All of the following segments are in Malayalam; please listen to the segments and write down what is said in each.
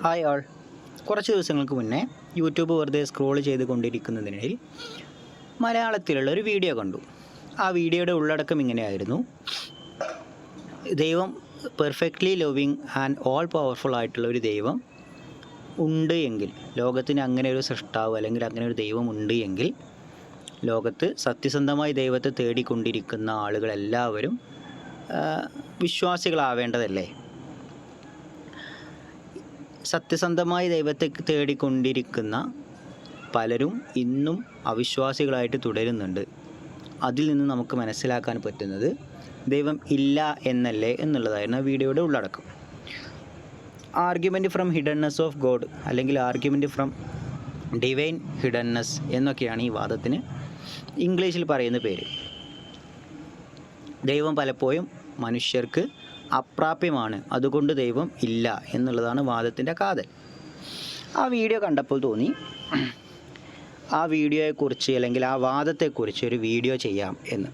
ഹായ് ആൾ. കുറച്ച് ദിവസങ്ങൾക്ക് മുന്നേ യൂട്യൂബ് വെറുതെ സ്ക്രോൾ ചെയ്ത് കൊണ്ടിരിക്കുന്നതിനിടയിൽ മലയാളത്തിലുള്ള ഒരു വീഡിയോ കണ്ടു. ആ വീഡിയോയുടെ ഉള്ളടക്കം ഇങ്ങനെയായിരുന്നു: ദൈവം perfectly loving and all powerful ആയിട്ടുള്ള ഒരു ദൈവം ഉണ്ട് എങ്കിൽ, ലോകത്തിന് അങ്ങനെ ഒരു സൃഷ്ടാവ് അല്ലെങ്കിൽ അങ്ങനെ ഒരു ദൈവം ഉണ്ട് എങ്കിൽ, ലോകത്ത് സത്യസന്ധമായി ദൈവത്തെ തേടിക്കൊണ്ടിരിക്കുന്ന ആളുകളെല്ലാവരും വിശ്വാസികളാവേണ്ടതല്ലേ? സത്യസന്ധമായി ദൈവത്തെ തേടിക്കൊണ്ടിരിക്കുന്ന പലരും ഇന്നും അവിശ്വാസികളായിട്ട് തുടരുന്നുണ്ട്. അതിൽ നിന്ന് നമുക്ക് മനസ്സിലാക്കാൻ പറ്റുന്നത് ദൈവം ഇല്ല എന്നല്ലേ എന്നുള്ളതായിരുന്നു ആ വീഡിയോയുടെ ഉള്ളടക്കം. ആർഗ്യുമെൻറ്റ് ഫ്രം ഹിഡൻനെസ് ഓഫ് ഗോഡ് അല്ലെങ്കിൽ ആർഗ്യുമെൻറ്റ് ഫ്രം ഡിവൈൻ ഹിഡൻനെസ് എന്നൊക്കെയാണ് ഈ വാദത്തിന് ഇംഗ്ലീഷിൽ പറയുന്ന പേര്. ദൈവം പലപ്പോഴും മനുഷ്യർക്ക് അപ്രാപ്യമാണ്, അതുകൊണ്ട് ദൈവം ഇല്ല എന്നുള്ളതാണ് വാദത്തിൻ്റെ കാതൽ. ആ വീഡിയോ കണ്ടപ്പോൾ തോന്നി ആ വീഡിയോയെക്കുറിച്ച് അല്ലെങ്കിൽ ആ വാദത്തെക്കുറിച്ച് ഒരു വീഡിയോ ചെയ്യാം എന്ന്.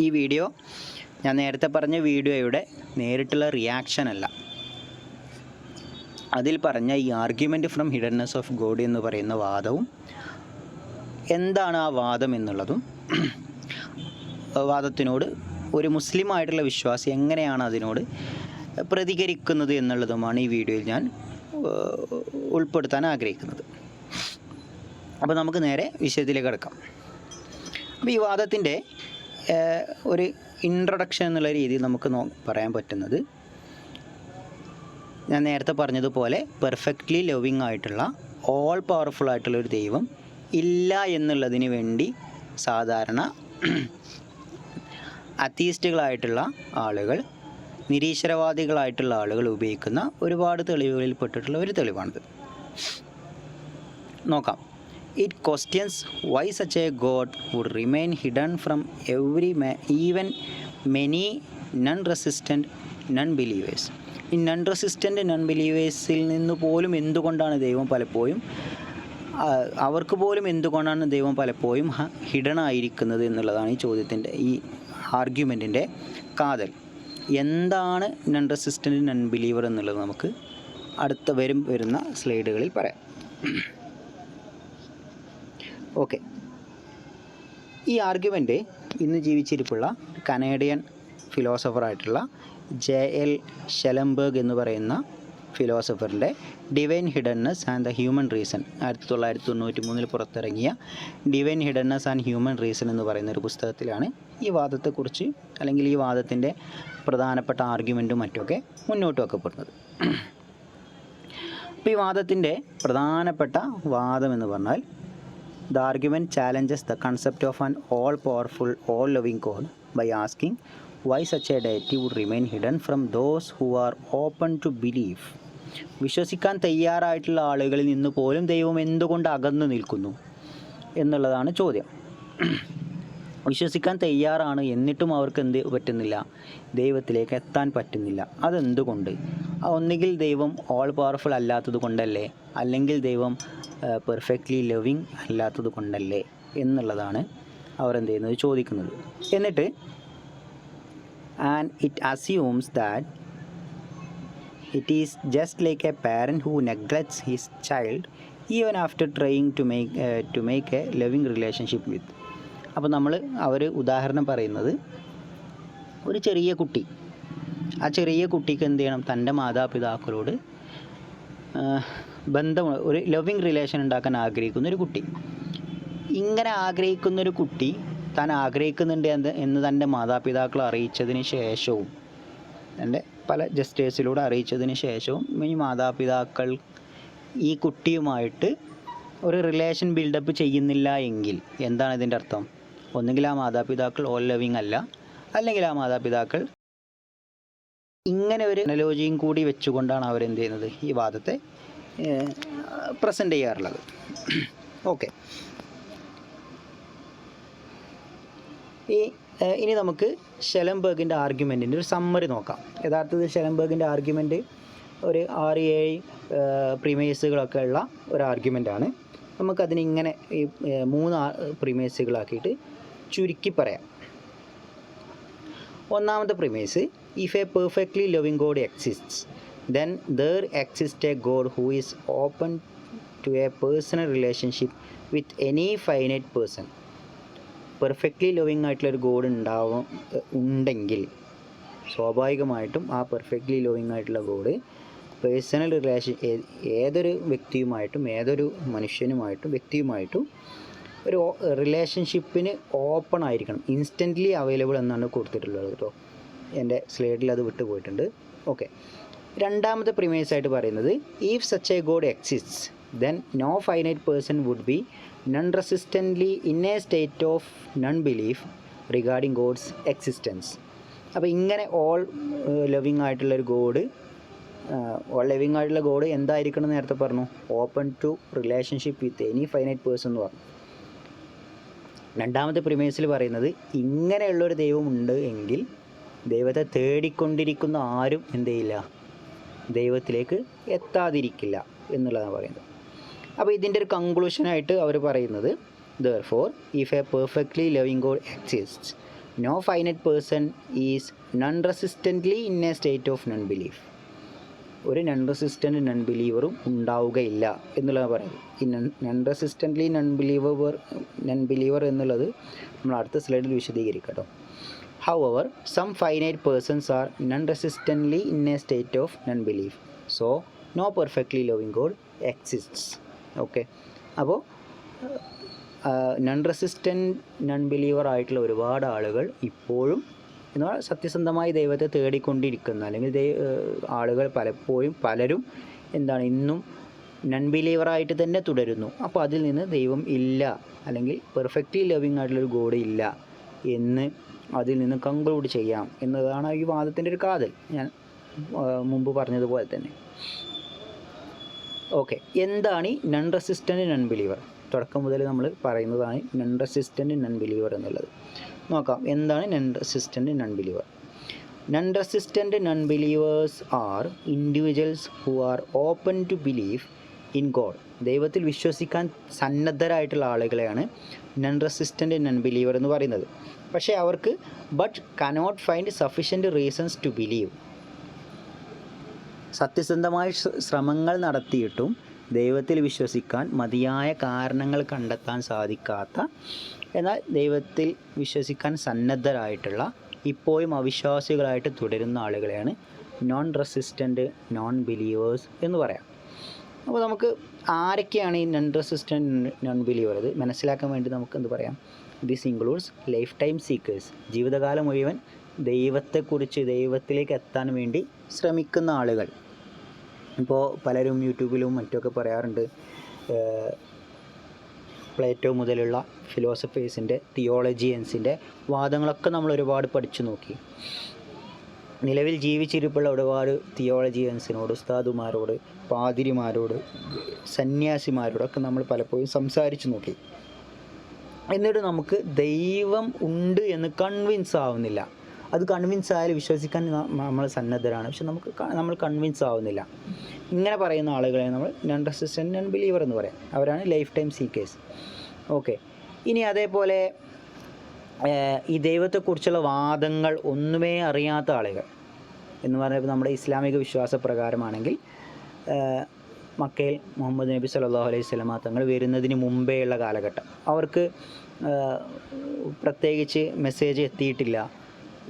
ഈ വീഡിയോ ഞാൻ നേരത്തെ പറഞ്ഞ വീഡിയോയുടെ നേരിട്ടുള്ള റിയാക്ഷൻ അല്ല. അതിൽ പറഞ്ഞ ഈ ആർഗ്യുമെൻറ്റ് ഫ്രം ഹിഡൻനെസ് ഓഫ് ഗോഡ് എന്ന് പറയുന്ന വാദവും എന്താണ് ആ വാദം എന്നുള്ളതും വാദത്തിനോട് ഒരു മുസ്ലിമായിട്ടുള്ള വിശ്വാസി എങ്ങനെയാണ് അതിനോട് പ്രതികരിക്കുന്നത് എന്നുള്ളതുമാണ് ഈ വീഡിയോയിൽ ഞാൻ ഉൾപ്പെടുത്താൻ ആഗ്രഹിക്കുന്നത്. അപ്പോൾ നമുക്ക് നേരെ വിഷയത്തിലേക്ക് കിടക്കാം. അപ്പോൾ ഈ വാദത്തിൻ്റെ ഒരു ഇൻട്രൊഡക്ഷൻ എന്നുള്ള രീതിയിൽ നമുക്ക് പറയാൻ പറ്റുന്നത്, ഞാൻ നേരത്തെ പറഞ്ഞതുപോലെ പെർഫെക്റ്റ്ലി ലവിങ് ആയിട്ടുള്ള ഓൾ പവർഫുൾ ആയിട്ടുള്ള ഒരു ദൈവം ഇല്ല എന്നുള്ളതിന് വേണ്ടി സാധാരണ അത്തീസ്റ്റുകളായിട്ടുള്ള ആളുകൾ, നിരീശ്വരവാദികളായിട്ടുള്ള ആളുകൾ ഉപയോഗിക്കുന്ന ഒരുപാട് തെളിവുകളിൽ പെട്ടിട്ടുള്ള ഒരു തെളിവാണിത്. നോക്കാം. It questions why such a god would remain hidden from every even many non resistant non believers. ഈ നൺ റെസിസ്റ്റൻറ്റ് നൺ ബിലീവേഴ്സിൽ നിന്ന് പോലും എന്തുകൊണ്ടാണ് ദൈവം പലപ്പോഴും അവർക്ക് പോലും എന്തുകൊണ്ടാണ് ദൈവം പലപ്പോഴും ഹിഡൻ ആയിരിക്കുന്നത് എന്നുള്ളതാണ് ഈ ചോദ്യത്തിൻ്റെ, ഈ ആർഗ്യുമെൻറ്റിൻ്റെ കാതൽ. എന്താണ് നൺ റെസിസ്റ്റൻറ്റ് നൺ ബിലീവർ എന്നുള്ളത് നമുക്ക് വരുന്ന സ്ലൈഡുകളിൽ പറയാം. ഓക്കെ. ഈ ആർഗ്യുമെൻറ്റ് ഇന്ന് ജീവിച്ചിരിപ്പുള്ള കനേഡിയൻ ഫിലോസഫറായിട്ടുള്ള JL ഷെലംബർഗ് എന്ന് പറയുന്ന ഫിലോസഫറിൻ്റെ divine hiddenness and the human reason 1993 പുറത്തിറങ്ങിയ divine hiddenness and human reason എന്ന് പറയുന്ന ഒരു പുസ്തകത്തിലാണ് ഈ വാദത്തെക്കുറിച്ച് അല്ലെങ്കിൽ ഈ വാദത്തിൻ്റെ പ്രധാനപ്പെട്ട ആർഗ്യുമെൻറ്റും മറ്റുമൊക്കെ മുന്നോട്ട് വെക്കപ്പെടുന്നത്. അപ്പോൾ ഈ വാദത്തിൻ്റെ പ്രധാനപ്പെട്ട വാദം എന്ന് പറഞ്ഞാൽ, the argument challenges the concept of an all powerful all loving god by asking why such a deity would remain hidden from those who are open to believe. വിശ്വസിക്കാൻ തയ്യാറായിട്ടുള്ള ആളുകളിൽ നിന്ന് പോലും ദൈവം എന്തുകൊണ്ട് അകന്നു നിൽക്കുന്നു എന്നുള്ളതാണ് ചോദ്യം. വിശ്വസിക്കാൻ തയ്യാറാണ്, എന്നിട്ടും അവർക്ക് എന്ത് പറ്റുന്നില്ല? ദൈവത്തിലേക്ക് എത്താൻ പറ്റുന്നില്ല. അതെന്തുകൊണ്ട്? ഒന്നുകിൽ ദൈവം ഓൾ പവർഫുൾ അല്ലാത്തത് കൊണ്ടല്ലേ, അല്ലെങ്കിൽ ദൈവം പെർഫെക്റ്റ്ലി ലവിങ് അല്ലാത്തത് കൊണ്ടല്ലേ എന്നുള്ളതാണ് അവർ എന്ത് ചെയ്യുന്നത്, ചോദിക്കുന്നത്. എന്നിട്ട് and it assumes that it is just like a parent who neglects his child even after trying to make a loving relationship with. അപ്പോൾ അവർ ഉദാഹരണം പറയുന്നത്, ഒരു ചെറിയ കുട്ടി, ആ ചെറിയ കുട്ടിക്ക് എന്ത് ചെയ്യണം? തൻ്റെ മാതാപിതാക്കളോട് ഒരു ലവിങ് റിലേഷൻ ഉണ്ടാക്കാൻ ആഗ്രഹിക്കുന്നൊരു കുട്ടി. ഇങ്ങനെ ആഗ്രഹിക്കുന്നൊരു കുട്ടി താൻ ആഗ്രഹിക്കുന്നുണ്ട് എന്ന് തൻ്റെ മാതാപിതാക്കളെ അറിയിച്ചതിന് ശേഷവും, തൻ്റെ പല ജസ്റ്റേഴ്സിലൂടെ അറിയിച്ചതിന് ശേഷവും ഈ മാതാപിതാക്കൾ ഈ കുട്ടിയുമായിട്ട് ഒരു റിലേഷൻ ബിൽഡപ്പ് ചെയ്യുന്നില്ല എങ്കിൽ എന്താണ് ഇതിൻ്റെ അർത്ഥം? ഒന്നുകിൽ ആ മാതാപിതാക്കൾ ഓൾ ലവിങ് അല്ല, അല്ലെങ്കിൽ ആ മാതാപിതാക്കൾ ഇങ്ങനെ ഒരു അനലോജിയും കൂടി വെച്ചുകൊണ്ടാണ് അവരെന്ത് ചെയ്യുന്നത്, ഈ വാദത്തെ പ്രസൻറ്റ് ചെയ്യാറുള്ളത്. ഓക്കെ. ഇനി നമുക്ക് ഷെലംബർഗിൻ്റെ ആർഗ്യുമെൻറ്റിൻ്റെ ഒരു സമ്മറി നോക്കാം. യഥാർത്ഥത്തിൽ ഷെലംബർഗിൻ്റെ ആർഗ്യുമെൻറ്റ് ഒരു 6-7 പ്രിമേസുകളൊക്കെ ഉള്ള ഒരു ആർഗ്യുമെൻ്റാണ്. നമുക്കതിനിങ്ങനെ ഈ 3 പ്രിമേസുകളാക്കിയിട്ട് ചുരുക്കി പറയാം. ഒന്നാമത്തെ premise, if a perfectly loving God exists then there exists a God who is open to a personal relationship with any finite person. Perfectly loving ആയിട്ടുള്ളൊരു ഗോഡ് ഉണ്ടെങ്കിൽ സ്വാഭാവികമായിട്ടും ആ പെർഫെക്റ്റ്ലി ലവിങ് ആയിട്ടുള്ള ഗോഡ് പേഴ്സണൽ റിലേഷൻ ഏതൊരു വ്യക്തിയുമായിട്ടും ഏതൊരു വ്യക്തിയുമായിട്ടും ഒരു റിലേഷൻഷിപ്പിന് ഓപ്പൺ ആയിരിക്കണം. ഇൻസ്റ്റൻ്റ്ലി അവൈലബിൾ എന്നാണ് കൊടുത്തിട്ടുള്ളത് കേട്ടോ. എൻ്റെ സ്ലൈഡിൽ അത് വിട്ടുപോയിട്ടുണ്ട്. ഓക്കെ, രണ്ടാമത്തെ പ്രിമൈസ് ആയിട്ട് പറയുന്നത് if such a God exists then no finite person would be non resistantly in a state of non belief regarding God's existence. അപ്പോൾ ഇങ്ങനെ ഓൾ ലവിങ് ആയിട്ടുള്ളൊരു ഗോഡ് എന്തായിരിക്കണം എന്ന് നേരത്തെ പറഞ്ഞു, open to relationship with any finite person എന്ന് പറഞ്ഞു. രണ്ടാമത്തെ പ്രിമൈസിൽ പറയുന്നത് ഇങ്ങനെയുള്ളൊരു ദൈവം ഉണ്ട് എങ്കിൽ ദൈവത്തെ തേടിക്കൊണ്ടിരിക്കുന്ന ആരും എന്ത് ചെയ്യില്ല, ദൈവത്തിലേക്ക് എത്താതിരിക്കില്ല എന്നുള്ളതാണ് പറയുന്നത്. അപ്പോൾ ഇതിൻ്റെ ഒരു കൺക്ലൂഷനായിട്ട് അവർ പറയുന്നത് therefore if a perfectly loving God exists no finite person is non-resistantly in a state of non-belief. ഒരു നൺ റെസിസ്റ്റൻ്റ് നൺ ബിലീവറും ഉണ്ടാവുകയില്ല എന്നുള്ളതാണ് പറയുന്നത്. ഈ നൺ റെസിസ്റ്റൻ്റ്ലി നൺ ബിലീവർ എന്നുള്ളത് നമ്മൾ അടുത്ത സ്ലൈഡിൽ വിശദീകരിക്കാം കേട്ടോ. However, some finite persons are non-resistantly in a state of non-belief. So, no perfectly loving God exists. Okay. അപ്പോൾ non-believer ആയിട്ടുള്ള ഒരുപാട് ആളുകൾ ഇപ്പോഴും എന്നാൽ സത്യസന്ധമായി ദൈവത്തെ തേടിക്കൊണ്ടിരിക്കുന്ന അല്ലെങ്കിൽ ആളുകൾ പലരും എന്താണ് ഇന്നും നൺ ബിലീവറായിട്ട് തന്നെ തുടരുന്നു. അപ്പോൾ അതിൽ നിന്ന് ദൈവം ഇല്ല അല്ലെങ്കിൽ പെർഫെക്റ്റ്ലി ലവിങ് ആയിട്ടുള്ളൊരു ഗോഡ് ഇല്ല എന്ന് അതിൽ നിന്ന് കൺക്ലൂഡ് ചെയ്യാം എന്നതാണ് ഈ വാദത്തിൻ്റെ ഒരു കാതൽ, ഞാൻ മുമ്പ് പറഞ്ഞതുപോലെ തന്നെ. ഓക്കെ, എന്താണ് ഈ നൺ റെസിസ്റ്റൻ്റ് നൺ ബിലീവർ? തുടക്കം മുതൽ നമ്മൾ പറയുന്നതാണ് നൺ റെസിസ്റ്റൻ്റ് നൺ ബിലീവർ എന്നുള്ളത്. നോക്കാം, എന്താണ് non resistant non believer? Non resistant non believers are individuals who are open to believe in god. ദൈവത്തിൽ വിശ്വസിക്കാൻ സന്നദ്ധരായിട്ടുള്ള ആളുകളെയാണ് നൺ റെസിസ്റ്റൻ്റ് നൺ ബിലീവർ എന്ന് പറയുന്നത്. പക്ഷേ അവർക്ക് cannot find sufficient reasons to believe. സത്യസന്ധമായ ശ്രമങ്ങൾ നടത്തിയിട്ടും ദൈവത്തിൽ വിശ്വസിക്കാൻ മതിയായ കാരണങ്ങൾ കണ്ടെത്താൻ സാധിക്കാത്ത, എന്നാൽ ദൈവത്തിൽ വിശ്വസിക്കാൻ സന്നദ്ധരായിട്ടുള്ള ഇപ്പോഴും അവിശ്വാസികളായിട്ട് തുടരുന്ന ആളുകളെയാണ് നോൺ റെസിസ്റ്റൻ്റ് നോൺ ബിലീവേഴ്സ് എന്ന് പറയാം. അപ്പോൾ നമുക്ക് ആരൊക്കെയാണ് ഈ നൺ റെസിസ്റ്റൻ്റ് നോൺ ബിലീവർ? അത് മനസ്സിലാക്കാൻ വേണ്ടി നമുക്ക് എന്ത് പറയാം? This includes life time seekers. ജീവിതകാലം മുഴുവൻ ദൈവത്തിലേക്ക് എത്താൻ വേണ്ടി ശ്രമിക്കുന്ന ആളുകൾ. ഇപ്പോൾ പലരും യൂട്യൂബിലും മറ്റൊക്കെ പറയാറുണ്ട്, പ്ലേറ്റോ മുതലുള്ള ഫിലോസഫേഴ്സിൻ്റെ തിയോളജിയൻസിൻ്റെ വാദങ്ങളൊക്കെ നമ്മൾ ഒരുപാട് പഠിച്ചു നോക്കി. നിലവിൽ ജീവിച്ചിരിപ്പുള്ള ഒരുപാട് തിയോളജിയൻസിനോട്, ഉസ്താദുമാരോട്, പാതിരിമാരോട്, സന്യാസിമാരോടൊക്കെ നമ്മൾ പലപ്പോഴും സംസാരിച്ചു നോക്കി. എന്നിട്ട് നമുക്ക് ദൈവം ഉണ്ട് എന്ന് കൺവിൻസ് ആവുന്നില്ല. അത് കൺവിൻസ് ആയാലും വിശ്വസിക്കാൻ നമ്മൾ സന്നദ്ധരാണ്, പക്ഷെ നമ്മൾ കൺവിൻസ് ആവുന്നില്ല. ഇങ്ങനെ പറയുന്ന ആളുകളെ നമ്മൾ നൺ റെസിസ്റ്റൻ്റ് നൺ ബിലീവർ എന്ന് പറയാം. അവരാണ് ലൈഫ് ടൈം സീക്കേഴ്സ്. ഓക്കെ, ഇനി അതേപോലെ ഈ ദൈവത്തെക്കുറിച്ചുള്ള വാദങ്ങൾ ഒന്നുമേ അറിയാത്ത ആളുകൾ എന്ന് പറയുമ്പോൾ നമ്മുടെ ഇസ്ലാമിക വിശ്വാസപ്രകാരമാണെങ്കിൽ മക്കയിൽ മുഹമ്മദ് നബി സല്ലല്ലാഹു അലൈഹി വസല്ലമ തങ്ങൾ വരുന്നതിന് മുമ്പേ ഉള്ള കാലഘട്ടം, അവർക്ക് പ്രത്യേകിച്ച് മെസ്സേജ് എത്തിയിട്ടില്ല.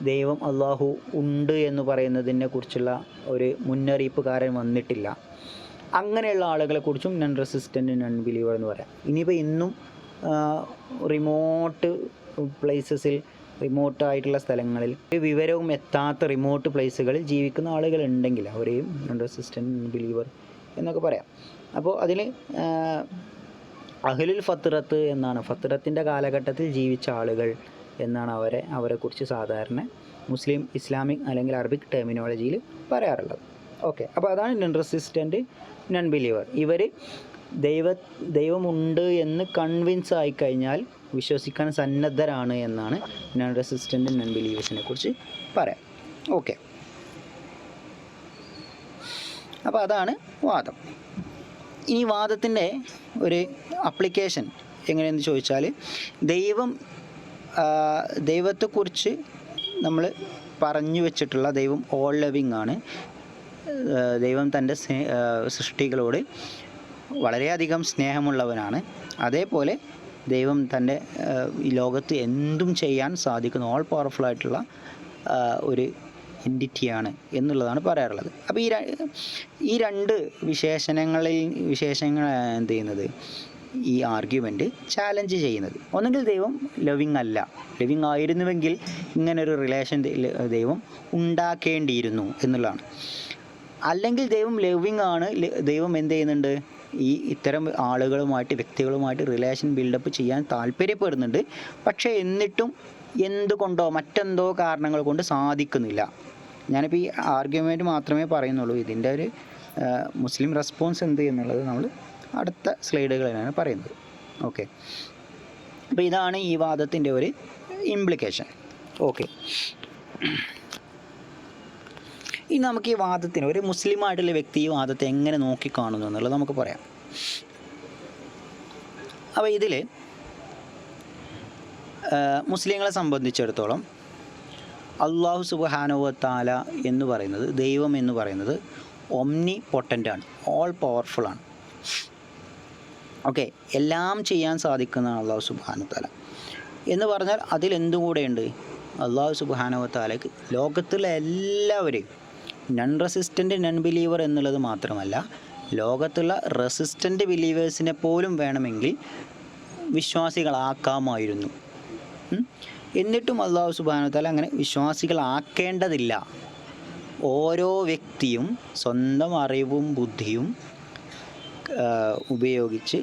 ദൈവം അള്ളാഹു ഉണ്ട് എന്ന് പറയുന്നതിനെ കുറിച്ചുള്ള ഒരു മുന്നറിയിപ്പുകാരൻ വന്നിട്ടില്ല. അങ്ങനെയുള്ള ആളുകളെക്കുറിച്ചും നൺ റെസിസ്റ്റൻ്റ് നൺ ബിലീവർ എന്ന് പറയാം. ഇനിയിപ്പോൾ ഇന്നും റിമോട്ട് പ്ലേസസിൽ, റിമോട്ടായിട്ടുള്ള സ്ഥലങ്ങളിൽ, വിവരവും എത്താത്ത റിമോട്ട് പ്ലേസുകളിൽ ജീവിക്കുന്ന ആളുകളുണ്ടെങ്കിൽ അവരെയും നൺ റെസിസ്റ്റൻ്റ് നൺ ബിലീവർ എന്നൊക്കെ പറയാം. അപ്പോൾ അതിൽ അഹ്ലുൽ ഫത്രത്ത് എന്നാണ്, ഫത്രത്തിൻ്റെ കാലഘട്ടത്തിൽ ജീവിച്ച ആളുകൾ എന്നാണ് അവരെക്കുറിച്ച് സാധാരണ ഇസ്ലാമിക് അല്ലെങ്കിൽ അറബിക് ടെർമിനോളജിയിൽ പറയാറുള്ളത്. ഓക്കെ, അപ്പോൾ അതാണ് നൺ റെസിസ്റ്റൻ്റ് നൺ ബിലീവർ. ഇവർ ദൈവമുണ്ട് എന്ന് കൺവിൻസ് ആയിക്കഴിഞ്ഞാൽ വിശ്വസിക്കാൻ സന്നദ്ധരാണ് എന്നാണ് നൺ റെസിസ്റ്റൻ്റ് നൺ ബിലീവേഴ്സിനെ കുറിച്ച് പറയാം. ഓക്കെ, അപ്പോൾ അതാണ് വാദം. ഇനി വാദത്തിൻ്റെ ഒരു അപ്ലിക്കേഷൻ എങ്ങനെയെന്ന് ചോദിച്ചാൽ, ദൈവത്തെക്കുറിച്ച് നമ്മൾ പറഞ്ഞു വെച്ചിട്ടുള്ള ദൈവം ഓൾ ലവിങ് ആണ്, ദൈവം തൻ്റെ സൃഷ്ടികളോട് വളരെയധികം സ്നേഹമുള്ളവനാണ്. അതേപോലെ ദൈവം തൻ്റെ ഈ ലോകത്ത് എന്തും ചെയ്യാൻ സാധിക്കുന്ന ഓൾ പവർഫുൾ ആയിട്ടുള്ള ഒരു എൻറ്റിറ്റിയാണ് എന്നുള്ളതാണ് പറയാറുള്ളത്. അപ്പോൾ ഈ രണ്ട് വിശേഷണങ്ങൾ എന്ത് ചെയ്യുന്നത്, ഈ ആർഗ്യുമെൻറ്റ് ചാലഞ്ച് ചെയ്യുന്നത്. ഒന്നുകിൽ ദൈവം ലവിങ് അല്ല, ലവിങ് ആയിരുന്നുവെങ്കിൽ ഇങ്ങനൊരു റിലേഷൻ ദൈവം ഉണ്ടാക്കേണ്ടിയിരുന്നു എന്നുള്ളതാണ്. അല്ലെങ്കിൽ ദൈവം ലവിങ് ആണ്, ദൈവം എന്ത് ചെയ്യുന്നുണ്ട്, ഇത്തരം ആളുകളുമായിട്ട് വ്യക്തികളുമായിട്ട് റിലേഷൻ ബിൽഡപ്പ് ചെയ്യാൻ താല്പര്യപ്പെടുന്നുണ്ട്. പക്ഷേ എന്നിട്ടും എന്തുകൊണ്ടോ മറ്റെന്തോ കാരണങ്ങൾ കൊണ്ട് സാധിക്കുന്നില്ല. ഞാനിപ്പോൾ ഈ ആർഗ്യുമെൻറ്റ് മാത്രമേ പറയുന്നുള്ളൂ. ഇതിൻ്റെ ഒരു മുസ്ലിം റെസ്പോൺസ് എന്ത് എന്നുള്ളത് നമ്മൾ അടുത്ത സ്ലൈഡുകളിലാണ് പറയുന്നത്. ഓക്കെ, അപ്പോൾ ഇതാണ് ഈ വാദത്തിൻ്റെ ഒരു ഇംപ്ലിക്കേഷൻ. ഓക്കെ, ഇനി നമുക്ക് ഈ വാദത്തിന് ഒരു മുസ്ലിമായിട്ടുള്ള വ്യക്തി ഈ വാദത്തെ എങ്ങനെ നോക്കിക്കാണുന്നു എന്നുള്ളത് നമുക്ക് പറയാം. അപ്പോൾ ഇതിൽ മുസ്ലിങ്ങളെ സംബന്ധിച്ചിടത്തോളം അള്ളാഹു സുബ്ഹാനഹു വ തആല എന്ന് പറയുന്നത്, ദൈവം എന്ന് പറയുന്നത് ഒംനി പൊട്ടൻ്റാണ്, ഓൾ പവർഫുള്ളാണ്. ഓക്കെ, എല്ലാം ചെയ്യാൻ സാധിക്കുന്നതാണ് അള്ളാഹു സുബ്ഹാനഹു വ തആല എന്ന് പറഞ്ഞാൽ അതിലെന്തും കൂടെയുണ്ട്. അള്ളാഹു സുബ്ഹാനഹു വ തആലയ്ക്ക് ലോകത്തുള്ള എല്ലാവരെയും നൺ റെസിസ്റ്റൻ്റ് നൺ ബിലീവർ എന്നുള്ളത് മാത്രമല്ല, ലോകത്തുള്ള റെസിസ്റ്റൻ്റ് ബിലീവേഴ്സിനെ പോലും വേണമെങ്കിൽ വിശ്വാസികളാക്കാമായിരുന്നു. എന്നിട്ടും അള്ളാഹു സുബ്ഹാനഹു വ തആല അങ്ങനെ വിശ്വാസികളാക്കേണ്ടതില്ല. ഓരോ വ്യക്തിയും സ്വന്തം അറിവും ബുദ്ധിയും ഉപയോഗിച്ച്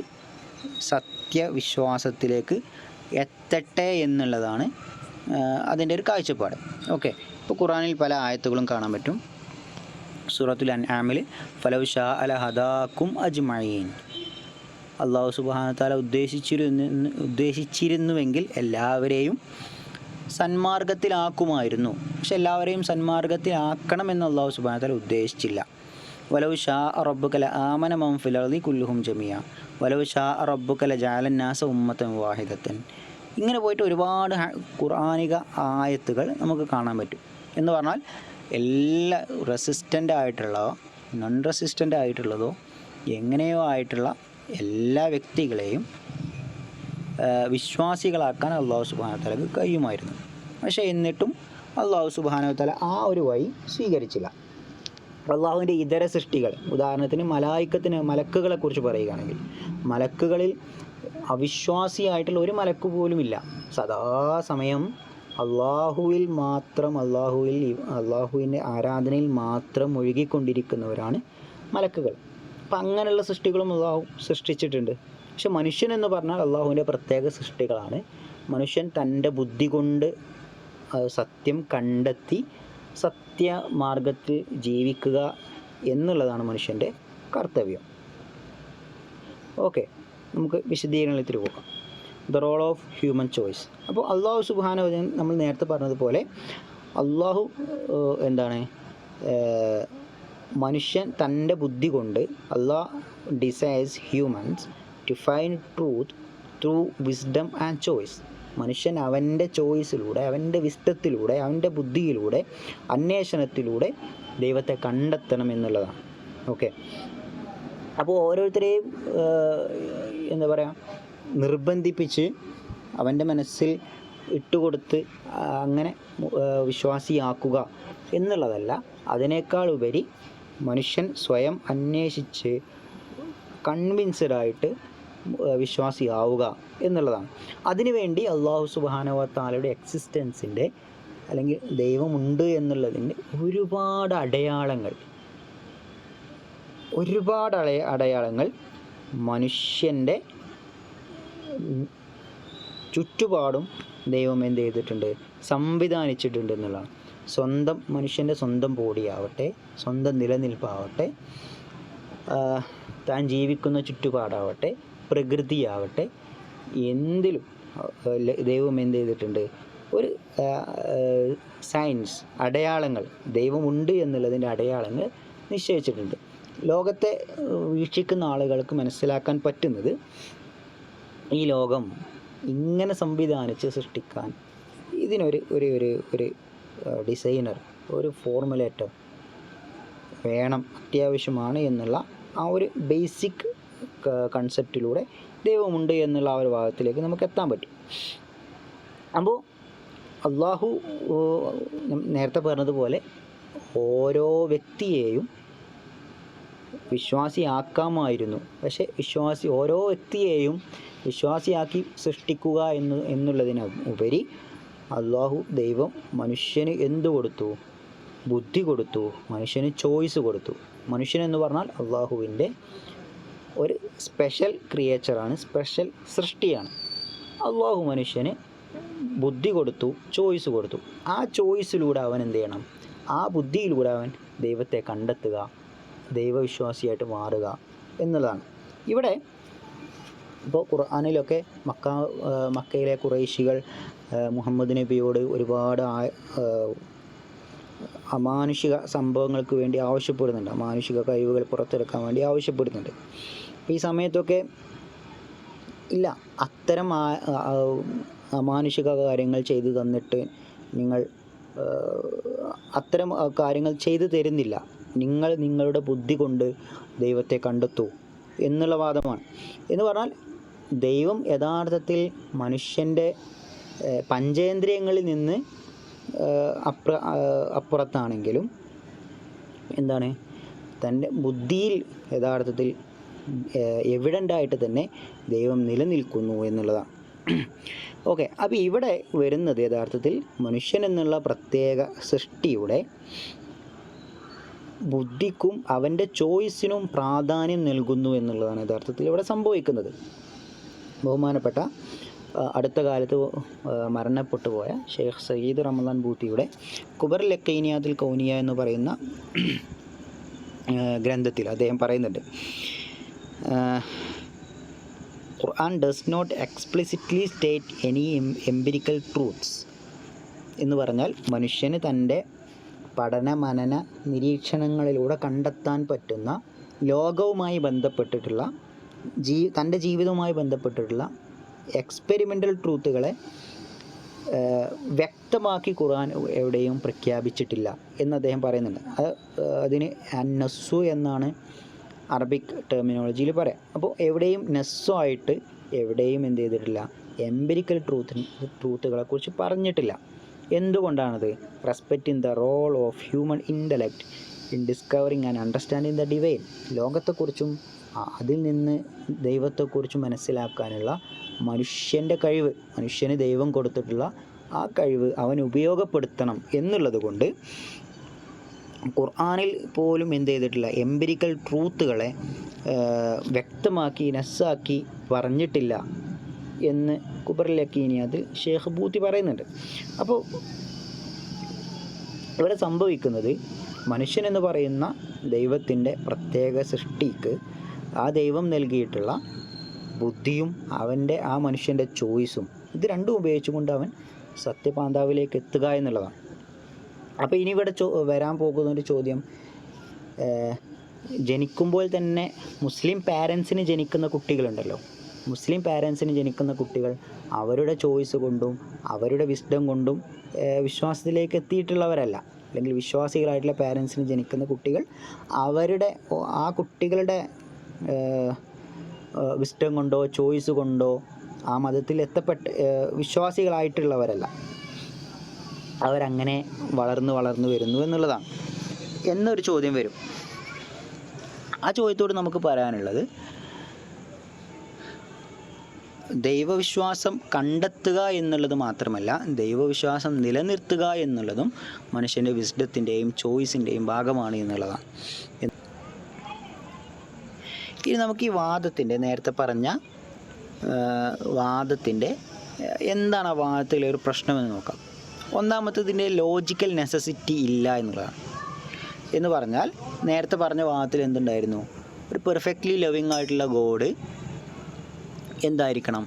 സത്യവിശ്വാസത്തിലേക്ക് എത്തട്ടെ എന്നുള്ളതാണ് അതിൻ്റെ ഒരു കാഴ്ചപ്പാട്. ഓക്കെ, ഇപ്പോൾ ഖുർആനിൽ പല ആയത്തുകളും കാണാൻ പറ്റും. സൂറത്തുൽ അൻആമിൽ ഫലൗ ശാഅ ലഹദാകും അജ്മഈൻ, അള്ളാഹു സുബ്ഹാനഹു വ തആല ഉദ്ദേശിച്ചിരുന്നുവെങ്കിൽ എല്ലാവരെയും സന്മാർഗത്തിലാക്കുമായിരുന്നു. പക്ഷെ എല്ലാവരെയും സന്മാർഗത്തിലാക്കണമെന്ന് അള്ളാഹു സുബ്ഹാനഹു വ തആല ഉദ്ദേശിച്ചില്ല. വലൗ ശാഅ റബ്ബുക ലആമന മൻ ഫിൽ അർളി കുല്ലുഹും ജമീഅ വലൗ ശാഅ റബ്ബുക ലജഅലൻ നാസ ഉമ്മത്തൻ വാഹിദത്തൻ. ഇങ്ങനെ പോയിട്ട് ഒരുപാട് ഖുർആനിക ആയത്തുകൾ നമുക്ക് കാണാൻ പറ്റും. എന്ന് പറഞ്ഞാൽ എല്ലാ റെസിസ്റ്റൻ്റ് ആയിട്ടുള്ളതോ നോൺ റെസിസ്റ്റൻ്റ് ആയിട്ടുള്ളതോ എങ്ങനെയോ ആയിട്ടുള്ള എല്ലാ വ്യക്തികളെയും വിശ്വാസികളാക്കാൻ അള്ളാഹു സുബ്ഹാനഹു വ തആലക്ക് കഴിയുമായിരുന്നു. പക്ഷേ എന്നിട്ടും അള്ളാഹു സുബ്ഹാനഹു വ തആല ആ ഒരു വഴി സ്വീകരിച്ചില്ല. അള്ളാഹുവിൻ്റെ ഇതര സൃഷ്ടികൾ, ഉദാഹരണത്തിന് മലക്കുകളെ കുറിച്ച് പറയുകയാണെങ്കിൽ, മലക്കുകളിൽ അവിശ്വാസിയായിട്ടുള്ള ഒരു മലക്ക് പോലുമില്ല. സദാസമയം അള്ളാഹുവിൻ്റെ ആരാധനയിൽ മാത്രം ഒഴുകിക്കൊണ്ടിരിക്കുന്നവരാണ് മലക്കുകൾ. അപ്പം അങ്ങനെയുള്ള സൃഷ്ടികളും അള്ളാഹു സൃഷ്ടിച്ചിട്ടുണ്ട്. പക്ഷെ മനുഷ്യൻ എന്ന് പറഞ്ഞാൽ അള്ളാഹുവിൻ്റെ പ്രത്യേക സൃഷ്ടികളാണ്. മനുഷ്യൻ തൻ്റെ ബുദ്ധി കൊണ്ട് സത്യം കണ്ടെത്തി സത്യമാർഗത്തിൽ ജീവിക്കുക എന്നുള്ളതാണ് മനുഷ്യൻ്റെ കർത്തവ്യം. ഓക്കെ, നമുക്ക് വിശദീകരണത്തിൽ പോകാം. The role of human choice. അപ്പോൾ അള്ളാഹു സുബ്ഹാനഹു വ തആല നമ്മൾ നേരത്തെ പറഞ്ഞതുപോലെ അള്ളാഹു മനുഷ്യൻ തൻ്റെ ബുദ്ധി കൊണ്ട് അള്ളാഹ് desires humans to find truth through wisdom and choice. മനുഷ്യൻ അവൻ്റെ ചോയ്സിലൂടെ, അവൻ്റെ വിസ്ഡത്തിലൂടെ, അവൻ്റെ ബുദ്ധിയിലൂടെ, അന്വേഷണത്തിലൂടെ ദൈവത്തെ കണ്ടെത്തണം എന്നുള്ളതാണ്. ഓക്കെ, അപ്പോൾ ഓരോരുത്തരെയും നിർബന്ധിപ്പിച്ച് അവൻ്റെ മനസ്സിൽ ഇട്ടുകൊടുത്ത് അങ്ങനെ വിശ്വാസിയാക്കുക എന്നുള്ളതല്ല. അതിനേക്കാൾ ഉപരി മനുഷ്യൻ സ്വയം അന്വേഷിച്ച് കൺവിൻസ്ഡായിട്ട് വിശ്വാസിയാവുക എന്നുള്ളതാണ്. അതിനുവേണ്ടി അള്ളാഹു സുബ്ഹാനഹു വ തആലയുടെ എക്സിസ്റ്റൻസിൻ്റെ അല്ലെങ്കിൽ ദൈവമുണ്ട് എന്നുള്ളതിൻ്റെ ഒരുപാട് അടയാളങ്ങൾ മനുഷ്യൻ്റെ ചുറ്റുപാടും ദൈവം എന്ത് ചെയ്തിട്ടുണ്ട്, സംവിധാനിച്ചിട്ടുണ്ട് എന്നുള്ളതാണ്. മനുഷ്യൻ്റെ സ്വന്തം ബോഡിയാവട്ടെ, സ്വന്തം നിലനിൽപ്പാവട്ടെ, താൻ ജീവിക്കുന്ന ചുറ്റുപാടാവട്ടെ, പ്രകൃതിയാവട്ടെ, എന്തിലും ദൈവം എന്ത് ചെയ്തിട്ടുണ്ട്, ഒരു സയൻസ് അടയാളങ്ങൾ, ദൈവമുണ്ട് എന്നുള്ളതിൻ്റെ അടയാളങ്ങൾ നിശ്ചയിച്ചിട്ടുണ്ട്. ലോകത്തെ വീക്ഷിക്കുന്ന ആളുകൾക്ക് മനസ്സിലാക്കാൻ പറ്റുന്നത് ഈ ലോകം ഇങ്ങനെ സംവിധാനിച്ച് സൃഷ്ടിക്കാൻ ഇതിനൊരു ഒരു ഡിസൈനർ, ഒരു ഫോർമുലേറ്റർ, വേണം, അത്യാവശ്യമാണ് എന്നുള്ള ആ ഒരു ബേസിക് കൺസെപ്റ്റിലൂടെ ദൈവമുണ്ട് എന്നുള്ള ആ ഒരു ഭാഗത്തിലേക്ക് നമുക്ക് എത്താൻ പറ്റും. അപ്പോൾ അള്ളാഹു നേരത്തെ പറഞ്ഞതുപോലെ ഓരോ വ്യക്തിയെയും വിശ്വാസിയാക്കാമായിരുന്നു. പക്ഷേ ഓരോ വ്യക്തിയെയും വിശ്വാസിയാക്കി സൃഷ്ടിക്കുക എന്നുള്ളതിന് ഉപരി ദൈവം മനുഷ്യന് എന്തു കൊടുത്തു? ബുദ്ധി കൊടുത്തു, മനുഷ്യന് ചോയ്സ് കൊടുത്തു. മനുഷ്യനെന്ന് പറഞ്ഞാൽ അള്ളാഹുവിൻ്റെ ഒരു സ്പെഷ്യൽ ക്രിയേച്ചറാണ്, സ്പെഷ്യൽ സൃഷ്ടിയാണ്. അള്ളാഹു മനുഷ്യന് ബുദ്ധി കൊടുത്തു, ചോയ്സ് കൊടുത്തു. ആ ചോയ്സിലൂടെ അവൻ എന്ത് ചെയ്യണം? ആ ബുദ്ധിയിലൂടെ അവൻ ദൈവത്തെ കണ്ടെത്തുക, ദൈവവിശ്വാസിയായിട്ട് മാറുക എന്നുള്ളതാണ്. ഇവിടെ ഇപ്പോൾ ഖുർആനിലൊക്കെ മക്കയിലെ ഖുറൈശികൾ മുഹമ്മദ് നബിയോട് ഒരുപാട് അമാനുഷിക സംഭവങ്ങൾക്ക് വേണ്ടി ആവശ്യപ്പെടുന്നുണ്ട്, അമാനുഷിക കഴിവുകൾ പുറത്തെടുക്കാൻ വേണ്ടി ആവശ്യപ്പെടുന്നുണ്ട്. അപ്പോൾ ഈ സമയത്തൊക്കെ ഇല്ല, അത്തരം അമാനുഷിക കാര്യങ്ങൾ ചെയ്തു തന്നിട്ട് നിങ്ങൾ അത്തരം കാര്യങ്ങൾ ചെയ്തു തരുന്നില്ല, നിങ്ങൾ നിങ്ങളുടെ ബുദ്ധി കൊണ്ട് ദൈവത്തെ കണ്ടെത്തൂ എന്നുള്ള വാദമാണ്. എന്ന് പറഞ്ഞാൽ ദൈവം യഥാർത്ഥത്തിൽ മനുഷ്യൻ്റെ പഞ്ചേന്ദ്രിയങ്ങളിൽ നിന്ന് അപ്പുറത്താണെങ്കിലും എന്താണ്, തൻ്റെ ബുദ്ധിയിൽ യഥാർത്ഥത്തിൽ എവിഡൻ്റായിട്ട് തന്നെ ദൈവം നിലനിൽക്കുന്നു എന്നുള്ളതാണ്. ഓക്കെ, അപ്പോൾ ഇവിടെ വരുന്നത് യഥാർത്ഥത്തിൽ മനുഷ്യൻ എന്നുള്ള പ്രത്യേക സൃഷ്ടിയുടെ ബുദ്ധിക്കും അവൻ്റെ ചോയ്സിനും പ്രാധാന്യം നൽകുന്നു എന്നുള്ളതാണ് യഥാർത്ഥത്തിൽ ഇവിടെ സംഭവിക്കുന്നത്. ബഹുമാനപ്പെട്ട അടുത്ത കാലത്ത് മരണപ്പെട്ടു പോയ ഷെയ്ഖ് സയ്യിദ് റമദാൻ ബൂത്തിയുടെ ഖുബർ ലക്കൈനിയാത്തുൽ കൗനിയ എന്ന് പറയുന്ന ഗ്രന്ഥത്തിൽ അദ്ദേഹം പറയുന്നുണ്ട്, ഖുർആൻ does not explicitly state any empirical truths എന്ന് പറഞ്ഞാൽ മനുഷ്യന് തൻ്റെ പഠന മനന നിരീക്ഷണങ്ങളിലൂടെ കണ്ടെത്താൻ പറ്റുന്ന ലോകവുമായി ബന്ധപ്പെട്ടിട്ടുള്ള തൻ്റെ ജീവിതവുമായി ബന്ധപ്പെട്ടിട്ടുള്ള എക്സ്പെരിമെൻ്റൽ ട്രൂത്തുകളെ വ്യക്തമാക്കി ഖുർആൻ എവിടെയും പ്രഖ്യാപിച്ചിട്ടില്ല എന്ന് അദ്ദേഹം പറയുന്നുണ്ട്. അതിന് നസ്സു എന്നാണ് അറബിക് ടെർമിനോളജിയിൽ പറയാം. അപ്പോൾ എവിടെയും നസ്സുമായിട്ട് എവിടെയും എന്ത് ചെയ്തിട്ടില്ല, എംപിരിക്കൽ ട്രൂത്തുകളെക്കുറിച്ച് പറഞ്ഞിട്ടില്ല. എന്തുകൊണ്ടാണത്? Respecting the role of human intellect in discovering and understanding the divine. ലോകത്തെക്കുറിച്ചും അതിൽ നിന്ന് ദൈവത്തെക്കുറിച്ച് മനസ്സിലാക്കാനുള്ള മനുഷ്യൻ്റെ കഴിവ്, മനുഷ്യന് ദൈവം കൊടുത്തിട്ടുള്ള ആ കഴിവ് അവൻ ഉപയോഗപ്പെടുത്തണം എന്നുള്ളത് കൊണ്ട് ഖുർആനിൽ പോലും എന്ത് ചെയ്തിട്ടില്ല, എംപിരിക്കൽ ട്രൂത്തുകളെ വ്യക്തമാക്കി നസ്സാക്കി പറഞ്ഞിട്ടില്ല എന്ന് ഖുബറുൽ യഖീനിയാത്തിൽ ഷെയ്ഖ് ബൂത്തി പറയുന്നുണ്ട്. അപ്പോൾ ഇവിടെ സംഭവിക്കുന്നത് മനുഷ്യനെന്ന് പറയുന്ന ദൈവത്തിൻ്റെ പ്രത്യേക സൃഷ്ടിക്ക് ആ ദൈവം നൽകിയിട്ടുള്ള ബുദ്ധിയും അവൻ്റെ ആ മനുഷ്യൻ്റെ ചോയ്സും ഇത് രണ്ടും ഉപയോഗിച്ചുകൊണ്ട് അവൻ സത്യപാന്താവിലേക്ക് എത്തുക എന്നുള്ളതാണ്. അപ്പോൾ ഇനി ഇവിടെ വരാൻ പോകുന്നൊരു ചോദ്യം, ജനിക്കുമ്പോൾ തന്നെ മുസ്ലിം പാരൻസിന് ജനിക്കുന്ന കുട്ടികളുണ്ടല്ലോ, മുസ്ലിം പാരൻസിന് ജനിക്കുന്ന കുട്ടികൾ അവരുടെ ചോയ്സ് കൊണ്ടും അവരുടെ വിസ്ഡം കൊണ്ടും വിശ്വാസത്തിലേക്ക് എത്തിയിട്ടുള്ളവരല്ല. അല്ലെങ്കിൽ വിശ്വാസികളായിട്ടുള്ള പാരൻസിന് ജനിക്കുന്ന കുട്ടികൾ അവരുടെ ആ കുട്ടികളുടെ വിസ്ഡം കൊണ്ടോ ചോയ്സ് കൊണ്ടോ ആ മതത്തിൽ വിശ്വാസികളായിട്ടുള്ളവരല്ല, അവരങ്ങനെ വളർന്നു വരുന്നു എന്നുള്ളതാണ് എന്നൊരു ചോദ്യം വരും. ആ ചോദ്യത്തോട് നമുക്ക് പറയാനുള്ളത്, ദൈവവിശ്വാസം കണ്ടെത്തുക എന്നുള്ളത് മാത്രമല്ല, ദൈവവിശ്വാസം നിലനിർത്തുക എന്നുള്ളതും മനുഷ്യൻ്റെ വിസ്ഡത്തിൻ്റെയും ചോയ്സിൻ്റെയും ഭാഗമാണ് എന്നുള്ളതാണ്. ഇനി നമുക്ക് ഈ വാദത്തിൻ്റെ, നേരത്തെ പറഞ്ഞ വാദത്തിൻ്റെ എന്താണ് ആ വാദത്തിലെ ഒരു പ്രശ്നമെന്ന് നോക്കാം. ഒന്നാമത്തതിൻ്റെ ലോജിക്കൽ നെസസിറ്റി ഇല്ല എന്നുള്ളതാണ്. എന്ന് പറഞ്ഞാൽ നേരത്തെ പറഞ്ഞ വാദത്തിൽ എന്തുണ്ടായിരുന്നു, ഒരു പെർഫെക്റ്റ്ലി ലവിങ് ആയിട്ടുള്ള ഗോഡ് എന്തായിരിക്കണം,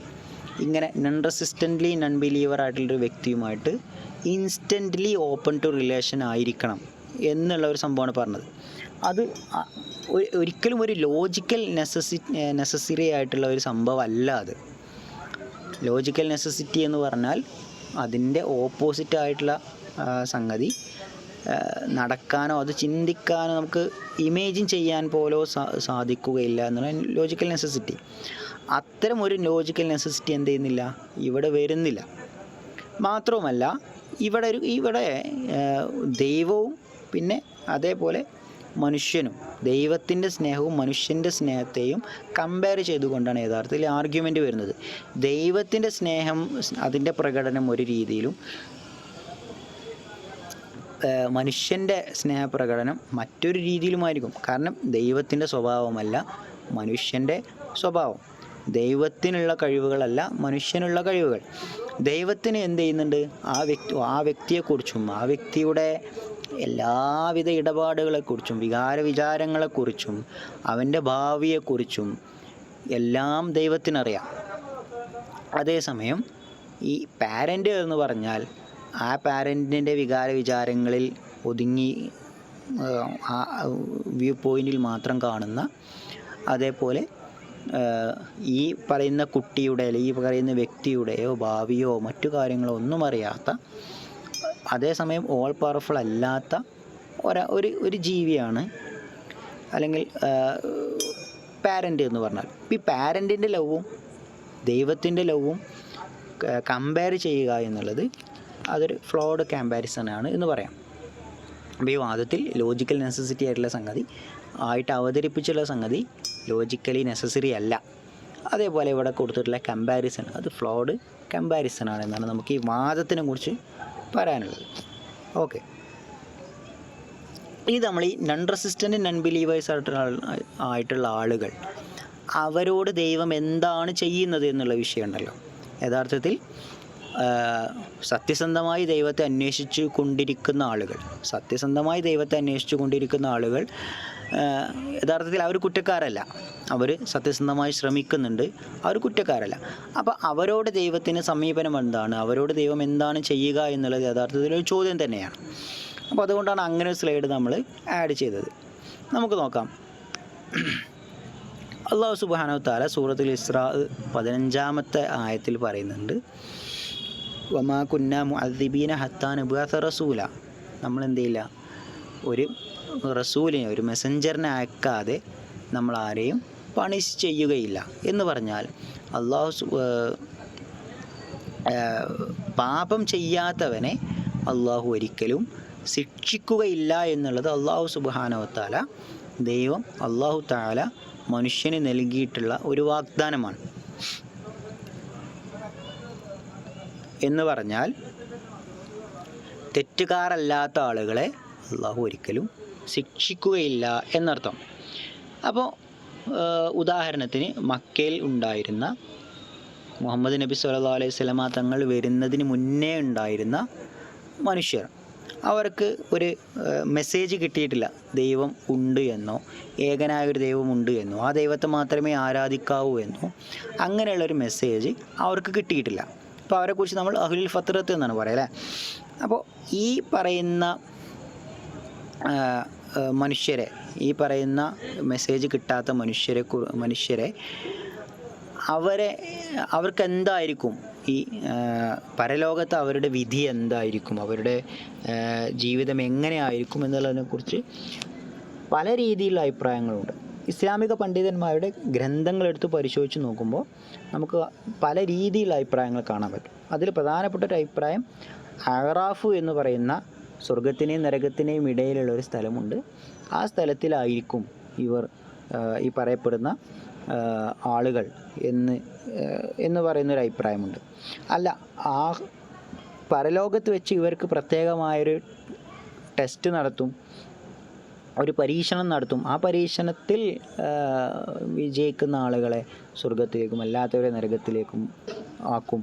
ഇങ്ങനെ നൺ റെസിസ്റ്റൻ്റ്ലി നൺ ബിലീവർ ആയിട്ടുള്ളൊരു വ്യക്തിയുമായിട്ട് ഇൻസ്റ്റൻ്റ്ലി ഓപ്പൺ ടു റിലേഷൻ ആയിരിക്കണം എന്നുള്ള ഒരു സംഭവമാണ് പറഞ്ഞത്. അത് ഒരിക്കലും ഒരു ലോജിക്കൽ നെസസറി ആയിട്ടുള്ള ഒരു സംഭവം അല്ല. അത് ലോജിക്കൽ നെസസിറ്റി എന്ന് പറഞ്ഞാൽ അതിൻ്റെ ഓപ്പോസിറ്റ് ആയിട്ടുള്ള സംഗതി നടക്കാനോ അത് ചിന്തിക്കാനോ നമുക്ക് ഇമേജിൻ ചെയ്യാൻ പോലോ സാധിക്കുകയില്ല എന്നുള്ള ലോജിക്കൽ നെസസിറ്റി. അത്തരം ഒരു ലോജിക്കൽ നെസസിറ്റി എന്ത് ചെയ്യുന്നില്ല, ഇവിടെ വരുന്നില്ല. മാത്രവുമല്ല ഇവിടെ ദൈവവും പിന്നെ അതേപോലെ മനുഷ്യനും, ദൈവത്തിൻ്റെ സ്നേഹവും മനുഷ്യൻ്റെ സ്നേഹത്തെയും കമ്പയർ ചെയ്തുകൊണ്ടാണ് യഥാർത്ഥത്തിൽ ആർഗ്യുമെൻ്റ് വരുന്നത്. ദൈവത്തിൻ്റെ സ്നേഹം അതിൻ്റെ പ്രകടനം ഒരു രീതിയിലും മനുഷ്യൻ്റെ സ്നേഹപ്രകടനം മറ്റൊരു രീതിയിലുമായിരിക്കും. കാരണം ദൈവത്തിൻ്റെ സ്വഭാവമല്ല മനുഷ്യൻ്റെ സ്വഭാവം, ദൈവത്തിനുള്ള കഴിവുകളല്ല മനുഷ്യനുള്ള കഴിവുകൾ. ദൈവത്തിന് എന്ത് ചെയ്യുന്നുണ്ട്, ആ വ്യക്തിയെക്കുറിച്ചും ആ വ്യക്തിയുടെ എല്ലാവിധ ഇടപാടുകളെക്കുറിച്ചും വിചാരങ്ങളെക്കുറിച്ചും അവൻ്റെ ഭാവിയെക്കുറിച്ചും എല്ലാം ദൈവത്തിനറിയാം. അതേസമയം ഈ പാരൻ്റ് എന്ന് പറഞ്ഞാൽ ആ പാരൻറ്റിൻ്റെ വിചാരങ്ങളിൽ ഒതുങ്ങി ആ വ്യൂ പോയിൻറ്റിൽ മാത്രം കാണുന്ന, അതേപോലെ ഈ പറയുന്ന കുട്ടിയുടെ അല്ലെങ്കിൽ ഈ പറയുന്ന വ്യക്തിയുടെയോ ഭാവിയോ മറ്റു കാര്യങ്ങളോ ഒന്നും അറിയാത്ത, അതേസമയം ഓൾ പവർഫുൾ അല്ലാത്ത ഒരു ജീവിയാണ് അല്ലെങ്കിൽ പാരൻ്റ് എന്ന് പറഞ്ഞാൽ. ഈ പാരൻറ്റിൻ്റെ ലവും ദൈവത്തിൻ്റെ ലവും കമ്പയർ ചെയ്യുക എന്നുള്ളത് അതൊരു ഫ്ലോഡ് കമ്പാരിസണാണ് എന്ന് പറയാം. അപ്പോൾ ഈ വാദത്തിൽ ലോജിക്കൽ നെസസിറ്റി ആയിട്ടുള്ള സംഗതി ആയിട്ട് അവതരിപ്പിച്ചുള്ള സംഗതി ലോജിക്കലി നെസസറി അല്ല. അതേപോലെ ഇവിടെ കൊടുത്തിട്ടുള്ള കമ്പാരിസൺ അത് ഫ്ലോഡ് കമ്പാരിസണാണ് എന്നാണ് നമുക്ക് ഈ വാദത്തിനെ കുറിച്ച് പറയാനുള്ളത്. ഓക്കെ, ഇത് നമ്മൾ ഈ നൺ റെസിസ്റ്റൻ്റ് നൺ ബിലീവേഴ്സ് ആയിട്ടുള്ള ആളുകൾ, അവരോട് ദൈവം എന്താണ് ചെയ്യുന്നത് എന്നുള്ള വിഷയമുണ്ടല്ലോ. യഥാർത്ഥത്തിൽ സത്യസന്ധമായി ദൈവത്തെ അന്വേഷിച്ചു കൊണ്ടിരിക്കുന്ന ആളുകൾ യഥാർത്ഥത്തിൽ അവർ കുറ്റക്കാരല്ല, അവർ സത്യസന്ധമായി ശ്രമിക്കുന്നുണ്ട്, അവർ കുറ്റക്കാരല്ല. അപ്പോൾ അവരോട് ദൈവത്തിന് സമീപനം എന്താണ്, അവരോട് ദൈവം എന്താണ് ചെയ്യുക എന്നുള്ളത് യഥാർത്ഥത്തിൽ ഒരു ചോദ്യം തന്നെയാണ്. അപ്പോൾ അതുകൊണ്ടാണ് അങ്ങനെ ഒരു സ്ലൈഡ് നമ്മൾ ആഡ് ചെയ്തത്. നമുക്ക് നോക്കാം. അല്ലാഹു സുബ്ഹാനഹു വ തആല സൂറത്തുൽ ഇസ്രാ 15-ാമത്തെ ആയത്തിൽ പറയുന്നുണ്ട്, വമാ കുന്നാ മുഅദ്ദിബീന ഹത്താ നബ്അസ റസൂല. നമ്മൾ എന്ത് ചെയ്യില്ല, ഒരു റസൂലിനെ, ഒരു മെസ്സഞ്ചറിനെ അയക്കാതെ നമ്മൾ ആരെയും പണിഷ് ചെയ്യുകയില്ല എന്ന് പറഞ്ഞാൽ പാപം ചെയ്യാത്തവനെ അള്ളാഹു ഒരിക്കലും ശിക്ഷിക്കുകയില്ല എന്നുള്ളത് അല്ലാഹു സുബ്ഹാനഹു വ തആല, ദൈവം അല്ലാഹു തആല മനുഷ്യന് നൽകിയിട്ടുള്ള ഒരു വാഗ്ദാനമാണ്. എന്ന് പറഞ്ഞാൽ തെറ്റുകാരല്ലാത്ത ആളുകളെ അള്ളാഹു ഒരിക്കലും ശിക്ഷിക്കുകയില്ല എന്നർത്ഥം. അപ്പോൾ ഉദാഹരണത്തിന് മക്കയിൽ ഉണ്ടായിരുന്ന മുഹമ്മദ് നബി സല്ലല്ലാഹു അലൈഹി വസല്ലമ തങ്ങൾ വരുന്നതിന് മുന്നേ ഉണ്ടായിരുന്ന മനുഷ്യർ, അവർക്ക് ഒരു മെസ്സേജ് കിട്ടിയിട്ടില്ല, ദൈവം ഉണ്ട് എന്നോ ഏകനായൊരു ദൈവമുണ്ട് എന്നോ ആ ദൈവത്തെ മാത്രമേ ആരാധിക്കാവൂ എന്നോ അങ്ങനെയുള്ളൊരു മെസ്സേജ് അവർക്ക് കിട്ടിയിട്ടില്ല. അപ്പോൾ അവരെക്കുറിച്ച് നമ്മൾ അഹ്ലുൽ ഫത്രത്ത് എന്നാണ് പറയുക അല്ലേ. അപ്പോൾ ഈ പറയുന്ന മനുഷ്യരെ, ഈ പറയുന്ന മെസ്സേജ് കിട്ടാത്ത മനുഷ്യരെ അവർക്ക് എന്തായിരിക്കും, ഈ പരലോകത്ത് അവരുടെ വിധി എന്തായിരിക്കും, അവരുടെ ജീവിതം എങ്ങനെയായിരിക്കും എന്നുള്ളതിനെക്കുറിച്ച് പല രീതിയിലുള്ള അഭിപ്രായങ്ങളുണ്ട്. ഇസ്ലാമിക പണ്ഡിതന്മാരുടെ ഗ്രന്ഥങ്ങളെടുത്ത് പരിശോധിച്ച് നോക്കുമ്പോൾ നമുക്ക് പല രീതിയിലുള്ള അഭിപ്രായങ്ങൾ കാണാൻ പറ്റും. അതിൽ പ്രധാനപ്പെട്ട ഒരു അഭിപ്രായം, അഅറാഫ് എന്ന് പറയുന്ന സ്വർഗത്തിനെയും നരകത്തിനെയും ഇടയിലുള്ള ഒരു സ്ഥലമുണ്ട്, ആ സ്ഥലത്തിലായിരിക്കും ഇവർ ഈ പറയപ്പെടുന്ന ആളുകൾ എന്ന് പറയുന്നൊരു അഭിപ്രായമുണ്ട്. അല്ല, ആ പരലോകത്ത് വെച്ച് ഇവർക്ക് പ്രത്യേകമായൊരു ടെസ്റ്റ് നടത്തും, ഒരു പരീക്ഷണം നടത്തും, ആ പരീക്ഷണത്തിൽ വിജയിക്കുന്ന ആളുകളെ സ്വർഗത്തിലേക്കും അല്ലാത്തവരെ നരകത്തിലേക്കും ആക്കും.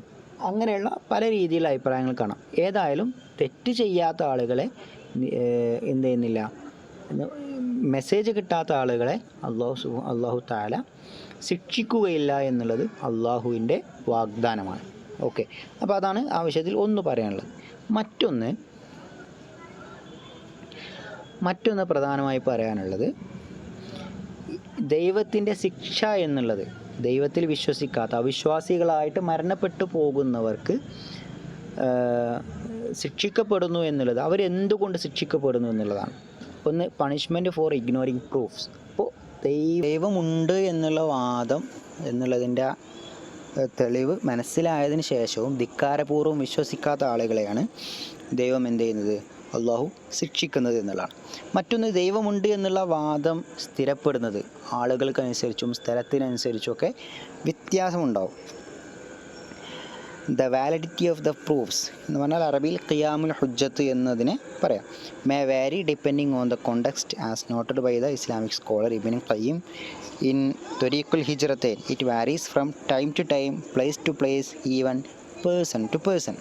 അങ്ങനെയുള്ള പല രീതിയിലുള്ള അഭിപ്രായങ്ങൾ കാണാം. ഏതായാലും തെറ്റ് ചെയ്യാത്ത ആളുകളെ എന്ത് ചെയ്യുന്നില്ല, മെസ്സേജ് കിട്ടാത്ത ആളുകളെ അല്ലാഹു തആല ശിക്ഷിക്കുകയില്ല എന്നുള്ളത് അള്ളാഹുവിൻ്റെ വാഗ്ദാനമാണ്. ഓക്കെ, അപ്പോൾ അതാണ് ആ വിഷയത്തിൽ ഒന്ന് പറയാനുള്ളത്. മറ്റൊന്ന് പ്രധാനമായി പറയാനുള്ളത്, ദൈവത്തിൻ്റെ ശിക്ഷ എന്നുള്ളത് ദൈവത്തിൽ വിശ്വസിക്കാത്ത അവിശ്വാസികളായിട്ട് മരണപ്പെട്ടു പോകുന്നവർക്ക് ശിക്ഷിക്കപ്പെടുന്നു എന്നുള്ളത് അവരെന്തുകൊണ്ട് ശിക്ഷിക്കപ്പെടുന്നു എന്നുള്ളതാണ്. ഒന്ന്, പണിഷ്മെൻറ്റ് ഫോർ ഇഗ്നോറിങ് പ്രൂഫ്സ്. അപ്പോൾ ദൈവമുണ്ട് എന്നുള്ള വാദം എന്നുള്ളതിൻ്റെ തെളിവ് മനസ്സിലായതിന് ശേഷവും ധിക്കാരപൂർവ്വം വിശ്വസിക്കാത്ത ആളുകളെയാണ് ദൈവം എന്ത് ചെയ്യുന്നത്, അള്ളാഹു ശിക്ഷിക്കുന്നത് എന്നുള്ളതാണ്. മറ്റൊന്ന്, ദൈവമുണ്ട് എന്നുള്ള വാദം സ്ഥിരപ്പെടുന്നത് ആളുകൾക്കനുസരിച്ചും സ്ഥലത്തിനനുസരിച്ചുമൊക്കെ വ്യത്യാസമുണ്ടാവും. The validity of the proofs എന്ന് പറഞ്ഞാൽ അറബിയിൽ ഖിയാമുൽ ഹുജ്ജത്ത് എന്നതിനെ പറയാം. May vary depending on the context as noted by the Islamic scholar Ibn Qayyim in ത്വരീഖുൽ ഹിജ്റത്തൈൻ. It varies from time to time, place to place, even person to person.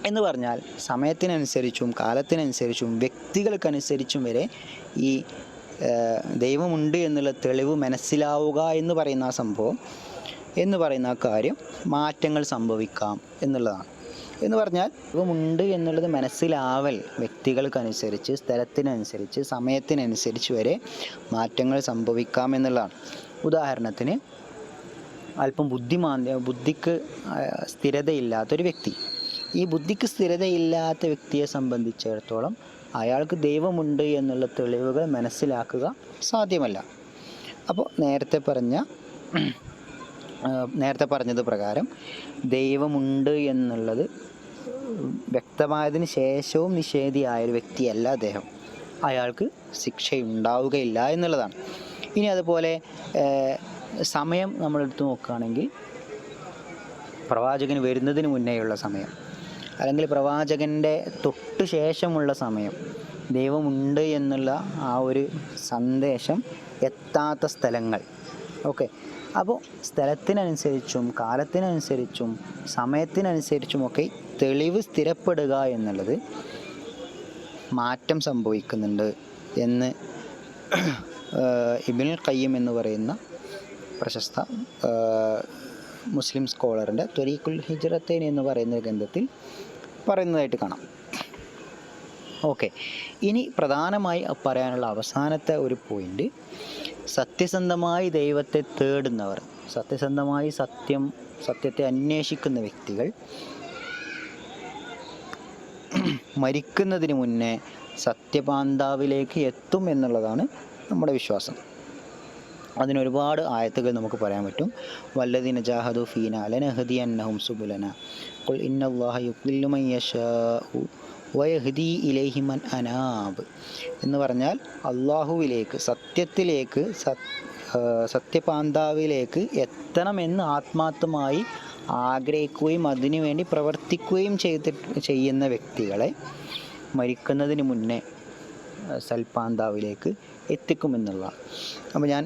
എന്ന് പറഞ്ഞാൽ സമയത്തിനനുസരിച്ചും കാലത്തിനനുസരിച്ചും വ്യക്തികൾക്കനുസരിച്ചും വരെ ഈ ദൈവമുണ്ട് എന്നുള്ള തെളിവ് മനസ്സിലാവുക എന്ന് പറയുന്ന ആ സംഭവം എന്ന് പറയുന്ന ആ കാര്യം മാറ്റങ്ങൾ സംഭവിക്കാം എന്നുള്ളതാണ്. എന്ന് പറഞ്ഞാൽ ദൈവമുണ്ട് എന്നുള്ളത് മനസ്സിലാവൽ വ്യക്തികൾക്കനുസരിച്ച് സ്ഥലത്തിനനുസരിച്ച് സമയത്തിനനുസരിച്ച് വരെ മാറ്റങ്ങൾ സംഭവിക്കാം എന്നുള്ളതാണ്. ഉദാഹരണത്തിന്, അല്പം ബുദ്ധിക്ക് സ്ഥിരതയില്ലാത്തൊരു വ്യക്തി, ഈ ബുദ്ധിക്ക് സ്ഥിരതയില്ലാത്ത വ്യക്തിയെ സംബന്ധിച്ചിടത്തോളം അയാൾക്ക് ദൈവമുണ്ട് എന്നുള്ള തെളിവുകൾ മനസ്സിലാക്കുക സാധ്യമല്ല. അപ്പോൾ നേരത്തെ പറഞ്ഞത് പ്രകാരം ദൈവമുണ്ട് എന്നുള്ളത് വ്യക്തമായതിന് ശേഷവും നിഷേധിയായൊരു വ്യക്തിയല്ല അദ്ദേഹം, അയാൾക്ക് ശിക്ഷയുണ്ടാവുകയില്ല എന്നുള്ളതാണ്. ഇനി അതുപോലെ സമയം നമ്മളെടുത്ത് നോക്കുകയാണെങ്കിൽ, പ്രവാചകൻ വരുന്നതിന് മുന്നേയുള്ള സമയം അല്ലെങ്കിൽ പ്രവാചകൻ്റെ തൊട്ട് ശേഷമുള്ള സമയം, ദൈവമുണ്ട് എന്നുള്ള ആ ഒരു സന്ദേശം എത്താത്ത സ്ഥലങ്ങൾ. ഓക്കെ, അപ്പോൾ സ്ഥലത്തിനനുസരിച്ചും കാലത്തിനനുസരിച്ചും സമയത്തിനനുസരിച്ചുമൊക്കെ തെളിവ് സ്ഥിരപ്പെടുക എന്നുള്ളത് മാറ്റം സംഭവിക്കുന്നുണ്ട് എന്ന് ഇബ്നുൽ ഖയ്യിം എന്ന് പറയുന്ന പ്രശസ്ത മുസ്ലിം സ്കോളറിൻ്റെ ത്വരീഖുൽ ഹിജ്റത്തൈൻ എന്ന് പറയുന്ന ഗ്രന്ഥത്തിൽ പറയുന്നതായിട്ട് കാണാം. ഓക്കെ, ഇനി പ്രധാനമായി പറയാനുള്ള അവസാനത്തെ ഒരു പോയിൻ്റ്, സത്യസന്ധമായി ദൈവത്തെ തേടുന്നവർ, സത്യസന്ധമായി സത്യത്തെ അന്വേഷിക്കുന്ന വ്യക്തികൾ മരിക്കുന്നതിന് മുന്നേ സത്യപാന്താവിലേക്ക് എത്തും എന്നുള്ളതാണ് നമ്മുടെ വിശ്വാസം. അതിനൊരുപാട് ആയത്തുകൾ നമുക്ക് പറയാൻ പറ്റും. വല്ലദീന ജാഹദു ഫീന ലനഹദിയന്നഹും സുബുലന ഖുൽ ഇന്നല്ലാഹ യുദ്ദില്ലു മൻ യശാഉ വയഹ്ദി ഇലൈഹി മൻ അനാബ് എന്ന് പറഞ്ഞാൽ അള്ളാഹുവിലേക്ക്, സത്യത്തിലേക്ക്, സത്യപാന്താവിലേക്ക് എത്തണമെന്ന് ആത്മാർത്ഥമായി ആഗ്രഹിക്കുകയും അതിനുവേണ്ടി പ്രവർത്തിക്കുകയും ചെയ്യുന്ന വ്യക്തികളെ മരിക്കുന്നതിന് മുന്നേ സൽപാന്താവിലേക്ക് എത്തിക്കുമെന്നുള്ളതാണ്. അപ്പോൾ ഞാൻ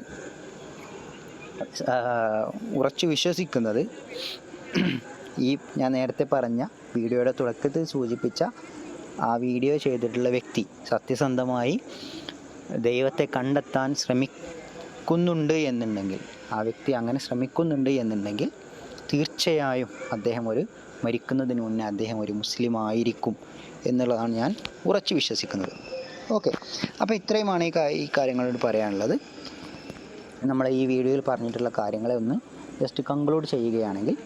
ഉറച്ചു വിശ്വസിക്കുന്നത് ഞാൻ നേരത്തെ പറഞ്ഞ വീഡിയോയുടെ തുടക്കത്തിൽ സൂചിപ്പിച്ച ആ വീഡിയോ ചെയ്തിട്ടുള്ള വ്യക്തി സത്യസന്ധമായി ദൈവത്തെ കണ്ടെത്താൻ ശ്രമിക്കുന്നുണ്ട് എന്നുണ്ടെങ്കിൽ, ആ വ്യക്തി അങ്ങനെ ശ്രമിക്കുന്നുണ്ട് എന്നുണ്ടെങ്കിൽ തീർച്ചയായും അദ്ദേഹം മരിക്കുന്നതിന് മുന്നേ അദ്ദേഹം ഒരു മുസ്ലിം ആയിരിക്കും എന്നുള്ളതാണ് ഞാൻ ഉറച്ചു വിശ്വസിക്കുന്നത്. ഓക്കെ, അപ്പോൾ ഇത്രയുമാണ് ഈ കാര്യങ്ങളോട് പറയാനുള്ളത്. നമ്മൾ ഈ വീഡിയോയിൽ പറഞ്ഞിട്ടുള്ള കാര്യങ്ങളെ ഒന്ന് ജസ്റ്റ് കൺക്ലൂഡ് ചെയ്യുകയാണെങ്കിൽ,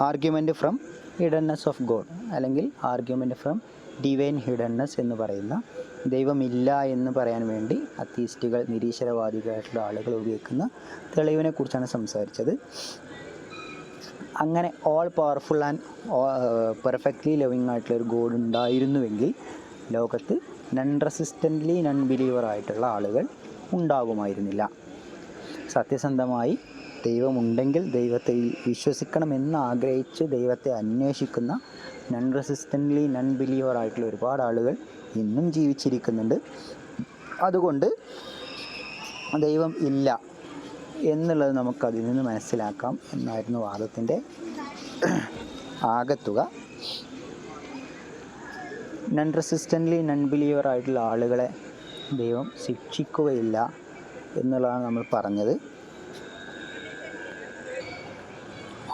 ആർഗ്യുമെൻറ്റ് ഫ്രം ഹിഡൻനെസ് ഓഫ് ഗോഡ് അല്ലെങ്കിൽ ആർഗ്യുമെൻറ്റ് ഫ്രം ഡിവൈൻ ഹിഡൻനെസ് എന്ന് പറയുന്ന, ദൈവമില്ല എന്ന് പറയാൻ വേണ്ടി അത്തീസ്റ്റുകൾ, നിരീശ്വരവാദികളായിട്ടുള്ള ആളുകൾ ഉപയോഗിക്കുന്ന തെളിവിനെ കുറിച്ചാണ് സംസാരിച്ചത്. അങ്ങനെ all powerful and perfectly loving ആയിട്ടുള്ളൊരു ഗോഡ് ഉണ്ടായിരുന്നുവെങ്കിൽ ലോകത്ത് റെസിസ്റ്റൻ്റ്ലി ബിലീവർ ആയിട്ടുള്ള ആളുകൾ ഉണ്ടാകുമായിരുന്നില്ല. സത്യസന്ധമായി ദൈവമുണ്ടെങ്കിൽ ദൈവത്തെ വിശ്വസിക്കണമെന്ന് ആഗ്രഹിച്ച് ദൈവത്തെ അന്വേഷിക്കുന്ന റെസിസ്റ്റൻ്റ്ലി ബിലീവർ ആയിട്ടുള്ള ഒരുപാട് ആളുകൾ ഇന്നും ജീവിച്ചിരിക്കുന്നുണ്ട്. അതുകൊണ്ട് ദൈവം ഇല്ല എന്നുള്ളത് നമുക്കതിൽ നിന്ന് മനസ്സിലാക്കാം എന്നായിരുന്നു വാദത്തിൻ്റെ ആകത്തുക. റെസിസ്റ്റൻ്റ്ലി ബിലീവർ ആയിട്ടുള്ള ആളുകളെ ദൈവം ശിക്ഷിക്കുകയില്ല എന്നുള്ളതാണ് നമ്മൾ പറഞ്ഞത്.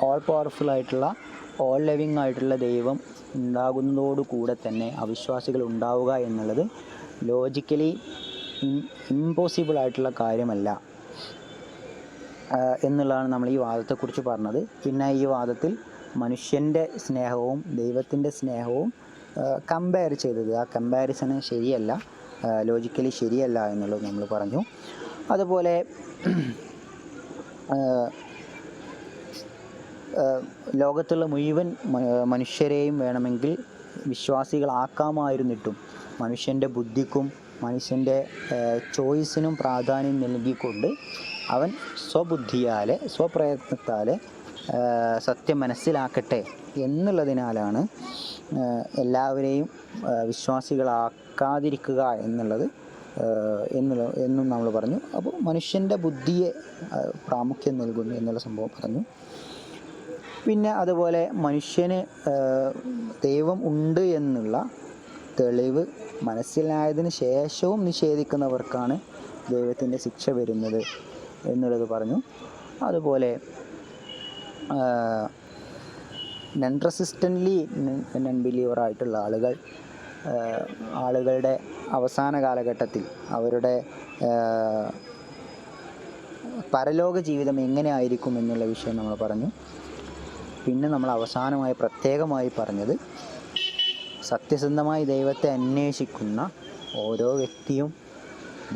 ഓൾ പവർഫുൾ ആയിട്ടുള്ള, ഓൾ ലിവിങ് ആയിട്ടുള്ള ദൈവം ഉണ്ടാകുന്നതോടുകൂടെ തന്നെ അവിശ്വാസികൾ ഉണ്ടാവുക എന്നുള്ളത് ലോജിക്കലി ഇമ്പോസിബിൾ ആയിട്ടുള്ള കാര്യമല്ല എന്നുള്ളതാണ് നമ്മൾ ഈ വാദത്തെക്കുറിച്ച് പറഞ്ഞത്. പിന്നെ ഈ വാദത്തിൽ മനുഷ്യൻ്റെ സ്നേഹവും ദൈവത്തിൻ്റെ സ്നേഹവും കമ്പയർ ചെയ്തത്. ആ കമ്പാരിസണ് ശരിയല്ല, ലോജിക്കലി ശരിയല്ല എന്നുള്ളത് നമ്മൾ പറഞ്ഞു. അതുപോലെ ലോകത്തുള്ള മുഴുവൻ മനുഷ്യരെയും വേണമെങ്കിൽ വിശ്വാസികളാക്കാമായിരുന്നിട്ടും മനുഷ്യൻ്റെ ബുദ്ധിക്കും മനുഷ്യൻ്റെ ചോയ്സിനും പ്രാധാന്യം നൽകിക്കൊണ്ട് അവൻ സ്വബുദ്ധിയാൽ സ്വപ്രയത്നത്താൽ സത്യം മനസ്സിലാക്കട്ടെ എന്നുള്ളതിനാലാണ് എല്ലാവരെയും വിശ്വാസികളാക്കാതിരിക്കുക എന്നും നമ്മൾ പറഞ്ഞു. അപ്പോൾ മനുഷ്യൻ്റെ ബുദ്ധിയെ പ്രാമുഖ്യം നൽകുന്നു എന്നുള്ള സംഭവം പറഞ്ഞു. പിന്നെ അതുപോലെ മനുഷ്യന് ദൈവം ഉണ്ട് എന്നുള്ള തെളിവ് മനസ്സിലായതിന് ശേഷവും നിഷേധിക്കുന്നവർക്കാണ് ദൈവത്തിൻ്റെ ശിക്ഷ വരുന്നത് എന്നുള്ളത് പറഞ്ഞു. അതുപോലെ നൺ റെസിസ്റ്റൻ്റ്ലി നൺ ബിലീവറായിട്ടുള്ള ആളുകളുടെ അവസാന കാലഘട്ടത്തിൽ അവരുടെ പരലോക ജീവിതം എങ്ങനെ ആയിരിക്കും എന്നുള്ള വിഷയം നമ്മൾ പറഞ്ഞു. പിന്നെ നമ്മൾ അവസാനമായി പ്രത്യേകമായി പറഞ്ഞത് സത്യസന്ധമായി ദൈവത്തെ അന്വേഷിക്കുന്ന ഓരോ വ്യക്തിയും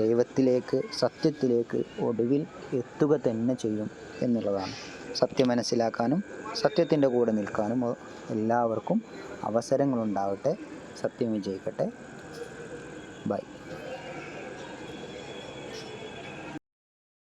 ദൈവത്തിലേക്ക് സത്യത്തിലേക്ക് ഒടുവിൽ എത്തുക തന്നെ ചെയ്യും എന്നുള്ളതാണ്. സത്യം മനസ്സിലാക്കാനും സത്യത്തിൻ്റെ കൂടെ നിൽക്കാനും എല്ലാവർക്കും അവസരങ്ങളുണ്ടാവട്ടെ. സത്യം വിജയിക്കട്ടെ. ബൈ.